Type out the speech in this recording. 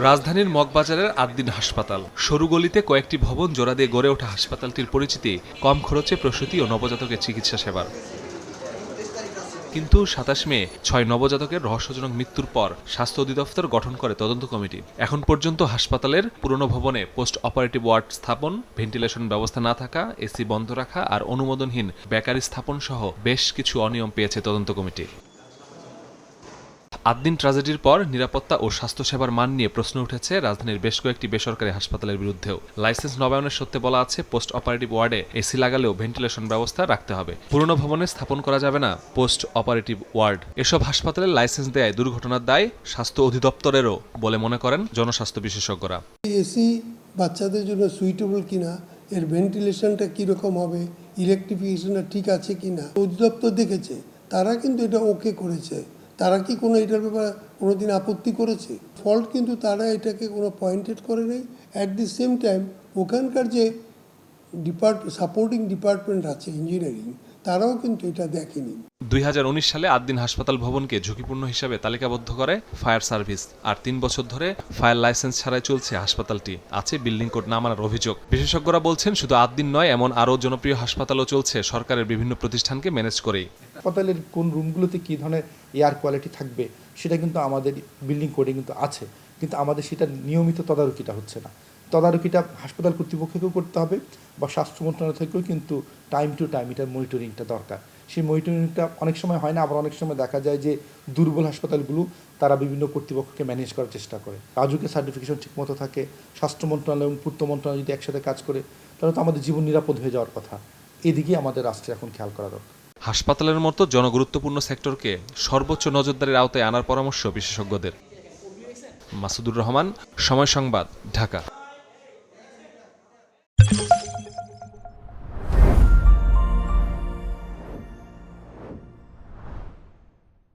রাজধানীর মগবাজারের আদ্দিন হাসপাতাল সরু গলিতে কয়েকটি ভবন জোড়া দিয়ে গড়ে ওঠা হাসপাতালটির পরিচিতি কম খরচে প্রসূতি ও নবজাতকের চিকিৎসা সেবার। কিন্তু ২৭ মে ৬ নবজাতকের রহস্যজনক মৃত্যুর পর স্বাস্থ্য অধিদপ্তর গঠন করে তদন্ত কমিটি। এখন পর্যন্ত হাসপাতালের পুরনো ভবনে পোস্ট অপারেটিভ ওয়ার্ড স্থাপন, ভেন্টিলেশন ব্যবস্থা না থাকা, এসি বন্ধ রাখা আর অনুমোদনহীন বেকারি স্থাপন সহ বেশ কিছু অনিয়ম পেয়েছে তদন্ত কমিটি। আদ্দিন ট্র্যাজেডির পর নিরাপত্তা ও স্বাস্থ্যসেবার মান নিয়ে প্রশ্ন উঠেছে রাজধানীর বেশ কয়েকটি বেসরকারি হাসপাতালের বিরুদ্ধেও। লাইসেন্স নবায়নের সত্যে বলা আছে, পোস্ট অপারেটিভ ওয়ার্ডে এসি লাগালেও ভেন্টিলেশন ব্যবস্থা রাখতে হবে। পুরনো ভবনে স্থাপন করা যাবে না পোস্ট অপারেটিভ ওয়ার্ড। এসব হাসপাতালের লাইসেন্স দেয় দুর্ঘটনার দায় স্বাস্থ্য অধিদপ্তরেরও বলে মনে করেন জনস্বাস্থ্য বিশেষজ্ঞরা। এসি বাচ্চাদের জন্য সুইটেবল কিনা, এর ভেন্টিলেশনটা কীরকম হবে, ইলেকট্রিফিকেশনটা ঠিক আছে কিনা অধিদপ্তর দেখেছে, তারা কিন্তু এটা ওকে করেছে। তারা কি কোনো এটার ব্যাপারে কোনোদিন আপত্তি করেছে? ফল্ট কিন্তু তারা এটাকে কোনো পয়েন্টেড করে নেই। অ্যাট দি সেম টাইম ওখানকার যে সাপোর্টিং ডিপার্টমেন্ট আছে ইঞ্জিনিয়ারিং, তারাও কিন্তু এটা দেখেনি। ২০১৯ সালে আদ্দিন হাসপাতাল ভবনকে ঝুঁকিপূর্ণ হিসাবে তালিকাবদ্ধ করে ফায়ার সার্ভিস। আর ৩ বছর ধরে ফায়ার লাইসেন্স ছাড়াই চলছে হাসপাতালটি। আছে বিল্ডিং কোড না মানার অভিযোগ। বিশেষজ্ঞরা বলছেন, শুধু আদ্দিন নয়, এমন আরও জনপ্রিয় হাসপাতালও চলছে সরকারের বিভিন্ন প্রতিষ্ঠানকে ম্যানেজ করেই। হাসপাতালের কোন রুমগুলোতে কী ধরনের এয়ার কোয়ালিটি থাকবে সেটা কিন্তু আমাদের বিল্ডিং কোডে কিন্তু আছে, কিন্তু আমাদের সেটা নিয়মিত তদারকিটা হচ্ছে না। তদারকিটা হাসপাতাল কর্তৃপক্ষকেও করতে হবে বা স্বাস্থ্য মন্ত্রণালয় থেকেও কিন্তু টাইম টু টাইম এটার মনিটরিংটা দরকার। সেই মনিটরিংটা অনেক সময় হয় না, আবার অনেক সময় দেখা যায় যে দুর্বল হাসপাতালগুলো তারা বিভিন্ন কর্তৃপক্ষকে ম্যানেজ করার চেষ্টা করে। রাজুকের সার্টিফিকেশন ঠিকমতো থাকে, স্বাস্থ্য মন্ত্রণালয় এবং পূর্ত মন্ত্রণালয় যদি একসাথে কাজ করে তাহলে তো আমাদের জীবন নিরাপদ হয়ে যাওয়ার কথা। এদিকে আমাদের রাষ্ট্রে এখন খেয়াল করা দরকার। হাসপাতালের মতো জনগুরুত্বপূর্ণ সেক্টরকে সর্বোচ্চ নজরদারির আওতায় আনার পরামর্শ বিশেষজ্ঞদের। মাসুদুর রহমান, সময় সংবাদ, ঢাকা।